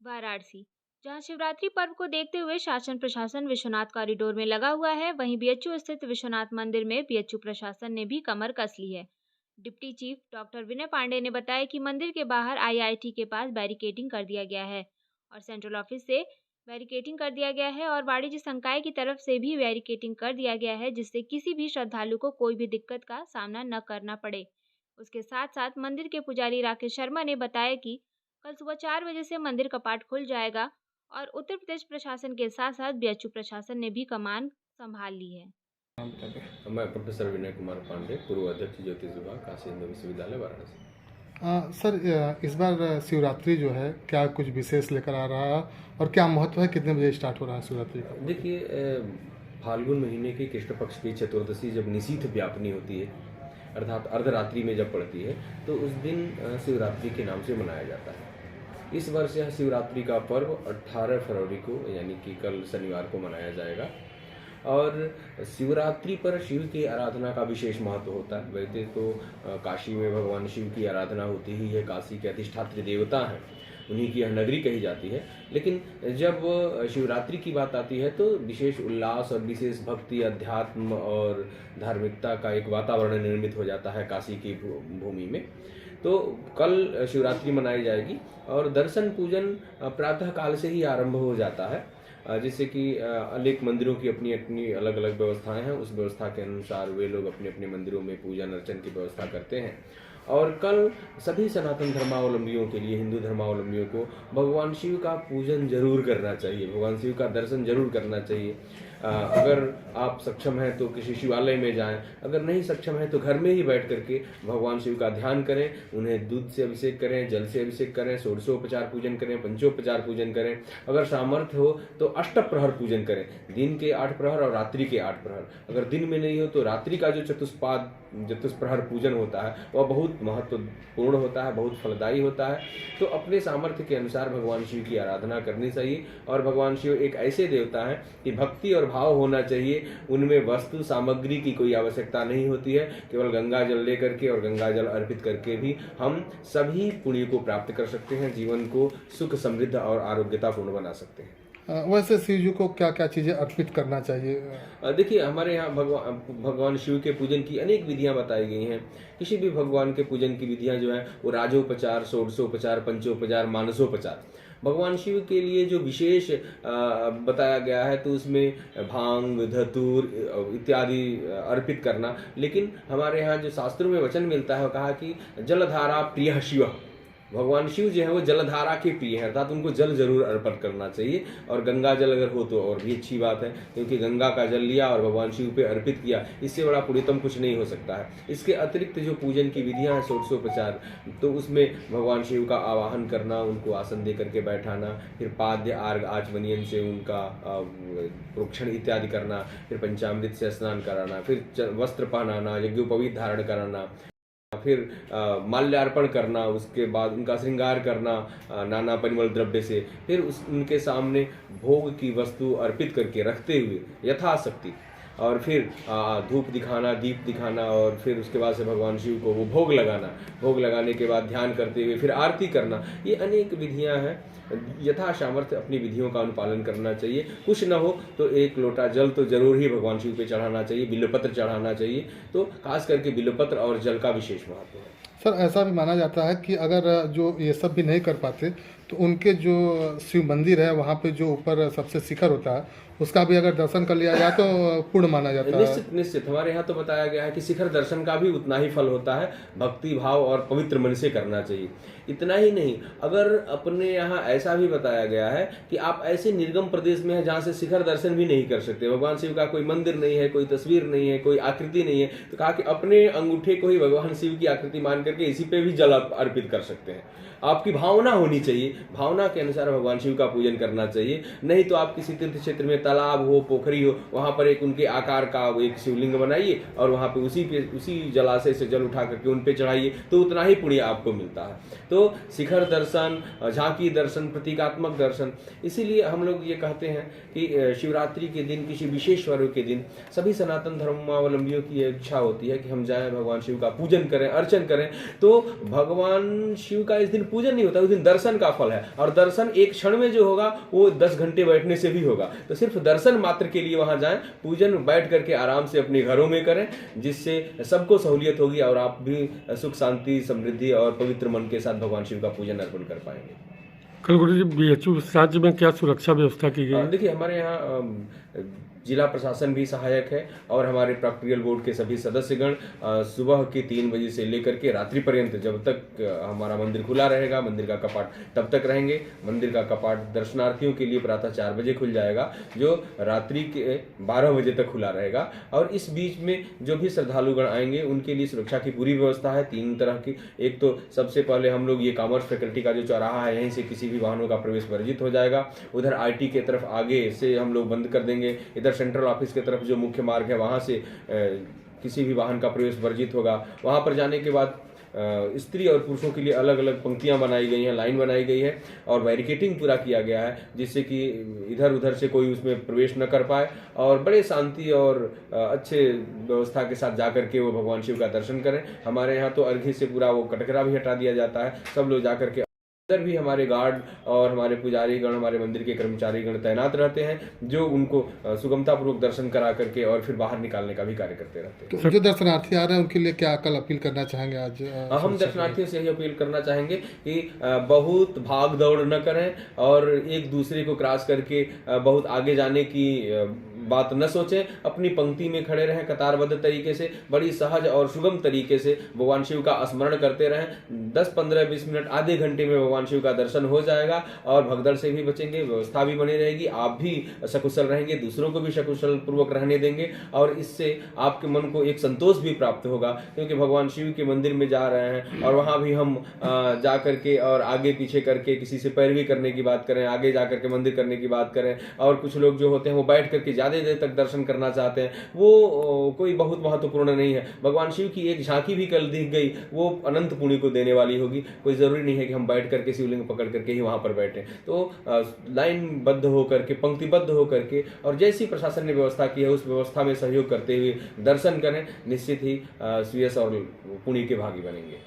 वाराणसी, जहां शिवरात्रि पर्व को देखते हुए शासन प्रशासन विश्वनाथ कॉरिडोर में लगा हुआ है, वहीं बीएचयू स्थित विश्वनाथ मंदिर में बीएचयू प्रशासन ने भी कमर कस ली है। डिप्टी चीफ डॉक्टर विनय पांडे ने बताया कि मंदिर के बाहर आईआईटी के पास बैरिकेडिंग कर दिया गया है और सेंट्रल ऑफिस से बैरिकेडिंग कर दिया गया है और वाणिज्य संकाय की तरफ से भी बैरिकेडिंग कर दिया गया है, जिससे किसी भी श्रद्धालु को कोई भी दिक्कत का सामना न करना पड़े। उसके साथ साथ मंदिर के पुजारी राकेश शर्मा ने बताया कि कल सुबह 4 बजे से मंदिर कपाट खुल जाएगा और उत्तर प्रदेश प्रशासन के साथ साथ बीएचयू प्रशासन ने भी कमान संभाल ली है। मैं प्रोफेसर विनय कुमार पांडे, पूर्व अध्यक्ष ज्योतिष विभाग, काशी हिंदू विश्वविद्यालय, वाराणसी। सर, इस बार शिवरात्रि जो है क्या कुछ विशेष लेकर आ रहा है और क्या महत्व है, कितने बजे स्टार्ट हो रहा है शिवरात्रि का? देखिए, फाल्गुन महीने की कृष्ण पक्ष की चतुर्दशी जब निशीथ व्यापनी होती है, अर्थात अर्धरात्रि में जब पड़ती है, तो उस दिन शिवरात्रि के नाम से मनाया जाता है। इस वर्ष यह शिवरात्रि का पर्व 18 फरवरी को यानी कि कल शनिवार को मनाया जाएगा और शिवरात्रि पर शिव की आराधना का विशेष महत्व होता है। वैसे तो काशी में भगवान शिव की आराधना होती ही है, काशी के अधिष्ठात्री देवता हैं, उन्हीं की यह नगरी कही जाती है। लेकिन जब शिवरात्रि की बात आती है तो विशेष उल्लास और विशेष भक्ति, अध्यात्म और धार्मिकता का एक वातावरण निर्मित हो जाता है काशी की भूमि में। तो कल शिवरात्रि मनाई जाएगी और दर्शन पूजन प्रातः काल से ही आरंभ हो जाता है, जिससे कि अनेक मंदिरों की अपनी अपनी अलग अलग व्यवस्थाएं हैं। उस व्यवस्था के अनुसार वे लोग अपने अपने मंदिरों में पूजन अर्चन की व्यवस्था करते हैं। और कल सभी सनातन धर्मावलंबियों के लिए, हिंदू धर्मावलंबियों को भगवान शिव का पूजन जरूर करना चाहिए, भगवान शिव का दर्शन जरूर करना चाहिए। अगर आप सक्षम हैं तो किसी शिवालय में जाएं, अगर नहीं सक्षम है तो घर में ही बैठ करके भगवान शिव का ध्यान करें, उन्हें दूध से अभिषेक करें, जल से अभिषेक करें, षोडशोपचार पूजन करें, पंचोपचार पूजन करें। अगर सामर्थ्य हो तो अष्टप्रहर पूजन करें, दिन के 8 प्रहर और रात्रि के 8 प्रहर। अगर दिन में नहीं हो तो रात्रि का जो चतुष्प्रहर पूजन होता है वह बहुत महत्वपूर्ण होता है, बहुत फलदायी होता है। तो अपने सामर्थ्य के अनुसार भगवान शिव की आराधना करनी चाहिए। और भगवान शिव एक ऐसे देवता हैं कि भक्ति और भाव होना चाहिए, उनमें वस्तु सामग्री की कोई आवश्यकता नहीं होती है। केवल गंगा जल लेकर के और गंगा जल अर्पित करके भी हम सभी पुण्य को प्राप्त कर सकते हैं, जीवन को सुख समृद्ध और आरोग्यतापूर्ण बना सकते हैं। वैसे शिव जी को क्या क्या चीज़ें अर्पित करना चाहिए? देखिए, हमारे यहाँ भगवान शिव के पूजन की अनेक विधियां बताई गई हैं। किसी भी भगवान के पूजन की विधियां जो हैं वो राजोपचार, षोडशोपचार, पंचोपचार, मानसोपचार। भगवान शिव के लिए जो विशेष बताया गया है तो उसमें भांग, धतूर इत्यादि अर्पित करना। लेकिन हमारे यहाँ जो शास्त्रों में वचन मिलता है वो कहा कि जलधारा प्रिय शिव, भगवान शिव जो है वो जलधारा के प्रिय हैं, अर्थात उनको जल जरूर अर्पण करना चाहिए। और गंगा जल अगर हो तो और भी अच्छी बात है, क्योंकि गंगा का जल लिया और भगवान शिव पे अर्पित किया, इससे बड़ा पुण्यतम कुछ नहीं हो सकता है। इसके अतिरिक्त जो पूजन की विधियां हैं षोडशोपचार, तो उसमें भगवान शिव का आवाहन करना, उनको आसन दे करके बैठाना, फिर पाद्य आर्घ आचमनियन से उनका प्रोक्षण इत्यादि करना, फिर पंचामृत से स्नान कराना, फिर वस्त्र पहनाना, यज्ञोपवीत धारण कराना, फिर माल्यार्पण करना, उसके बाद उनका श्रृंगार करना नाना परिमल द्रव्य से, फिर उनके सामने भोग की वस्तु अर्पित करके रखते हुए यथाशक्ति, और फिर धूप दिखाना, दीप दिखाना, और फिर उसके बाद से भगवान शिव को वो भोग लगाना, भोग लगाने के बाद ध्यान करते हुए फिर आरती करना। ये अनेक विधियां हैं, यथा सामर्थ्य अपनी विधियों का अनुपालन करना चाहिए। कुछ न हो तो 1 लोटा जल तो जरूर ही भगवान शिव पे चढ़ाना चाहिए, बिल्वपत्र चढ़ाना चाहिए। तो खास करके बिल्वपत्र और जल का विशेष महत्व है। सर, ऐसा भी माना जाता है कि अगर जो ये सब भी नहीं कर पाते तो उनके जो शिव मंदिर है वहाँ पे जो ऊपर सबसे शिखर होता है उसका भी अगर दर्शन कर लिया जाए तो पूर्ण माना जाता है। निश्चित निश्चित, हमारे यहाँ तो बताया गया है कि शिखर दर्शन का भी उतना ही फल होता है, भक्ति भाव और पवित्र मन से करना चाहिए। इतना ही नहीं, अगर अपने यहाँ ऐसा भी बताया गया है कि आप ऐसे निर्गम प्रदेश में हैं जहाँ से शिखर दर्शन भी नहीं कर सकते, भगवान शिव का कोई मंदिर नहीं है, कोई तस्वीर नहीं है, कोई आकृति नहीं है, तो कहा कि अपने अंगूठे को ही भगवान शिव की आकृति मान करके इसी पे भी जल अर्पित कर सकते हैं। आपकी भावना होनी चाहिए, भावना के अनुसार भगवान शिव का पूजन करना चाहिए। नहीं तो आप किसी तीर्थ क्षेत्र में तालाब हो, पोखरी हो, वहाँ पर एक उनके आकार का एक शिवलिंग बनाइए और वहाँ पे उसी जलाशय से जल उठा करके उन पे चढ़ाइए, तो उतना ही पुण्य आपको मिलता है। तो शिखर दर्शन, झांकी दर्शन, प्रतीकात्मक दर्शन, इसीलिए हम लोग ये कहते हैं कि शिवरात्रि के दिन, किसी विशेष पर्व के दिन सभी सनातन धर्मावलंबियों की इच्छा होती है कि हम जाएं, भगवान शिव का पूजन करें, अर्चन करें। तो भगवान शिव का इस दिन पूजन नहीं होता, उस दिन दर्शन का फल है, और दर्शन एक क्षण में जो होगा वो 10 घंटे बैठने से भी होगा। तो सिर्फ दर्शन मात्र के लिए वहां जाएं, पूजन बैठ करके आराम से अपने घरों में करें, जिससे सबको सहूलियत होगी और आप भी सुख, शांति, समृद्धि और पवित्र मन के साथ भगवान शिव का पूजन अर्पण कर पाएंगे। कल गुरु जी बीएचयू राज्य में क्या सुरक्षा व्यवस्था की गई? देखिए, हमारे यहाँ जिला प्रशासन भी सहायक है और हमारे प्रॉक्टोरियल बोर्ड के सभी सदस्यगण सुबह के 3 बजे से लेकर के रात्रि पर्यंत, जब तक हमारा मंदिर खुला रहेगा, मंदिर का कपाट तब तक रहेंगे। मंदिर का कपाट दर्शनार्थियों के लिए प्रातः 4 बजे खुल जाएगा, जो रात्रि के 12 बजे तक खुला रहेगा। और इस बीच में जो भी श्रद्धालुगण आएंगे उनके लिए सुरक्षा की पूरी व्यवस्था है 3 तरह की। एक तो सबसे पहले हम लोग ये कॉमर्स फैकल्टी का जो चौराहा है, यहीं से किसी भी वाहनों का प्रवेश वर्जित हो जाएगा। उधर IT के तरफ आगे से हम लोग बंद कर देंगे। इधर सेंट्रल ऑफिस की तरफ जो मुख्य मार्ग है, वहां से किसी भी वाहन का प्रवेश वर्जित होगा। वहां पर जाने के बाद स्त्री और पुरुषों के लिए अलग अलग पंक्तियां बनाई गई हैं, लाइन बनाई गई है और बैरिकेटिंग पूरा किया गया है, जिससे कि इधर उधर से कोई उसमें प्रवेश न कर पाए और बड़े शांति और अच्छे व्यवस्था के साथ जाकर के वो भगवान शिव का दर्शन करें। हमारे यहाँ तो अर्घ्य से पूरा वो कटघरा भी हटा दिया जाता है। सब लोग जाकर के, अंदर भी हमारे गार्ड और हमारे पुजारी गण, हमारे मंदिर के कर्मचारी गण तैनात रहते हैं, जो उनको सुगमतापूर्वक दर्शन करा करके और फिर बाहर निकालने का भी कार्य करते रहते हैं। तो जो दर्शनार्थी आ रहे हैं उनके लिए क्या कल अपील करना चाहेंगे आज? हम दर्शनार्थियों से यही अपील करना चाहेंगे कि बहुत भाग दौड़ न करें और एक दूसरे को क्रॉस करके बहुत आगे जाने की बात न सोचें। अपनी पंक्ति में खड़े रहें, कतारबद्ध तरीके से, बड़ी सहज और सुगम तरीके से भगवान शिव का स्मरण करते रहें। 10, 15, 20 मिनट, आधे घंटे में भगवान शिव का दर्शन हो जाएगा और भगदड़ से भी बचेंगे, व्यवस्था भी बनी रहेगी, आप भी सकुशल रहेंगे, दूसरों को भी सकुशल पूर्वक रहने देंगे और इससे आपके मन को एक संतोष भी प्राप्त होगा, क्योंकि भगवान शिव के मंदिर में जा रहे हैं और वहां भी हम जा करके और आगे पीछे करके किसी से पैरवी करने की बात करें, आगे जा करके मंदिर करने की बात करें, और कुछ लोग जो होते हैं वो बैठ करके ज्यादा देर तक दर्शन करना चाहते हैं, वो कोई बहुत महत्वपूर्ण नहीं है। भगवान शिव की एक झांकी भी कल दिख गई, वो अनंत पुण्य को देने वाली होगी। कोई जरूरी नहीं है कि हम बैठ करके शिवलिंग पकड़ करके ही वहां पर बैठे। तो लाइन बद्ध होकर के, पंक्तिबद्ध होकर के और जैसी प्रशासन ने व्यवस्था की है उस व्यवस्था में सहयोग करते हुए दर्शन करें, निश्चित ही श्रेयस और पुण्य के भागी बनेंगे।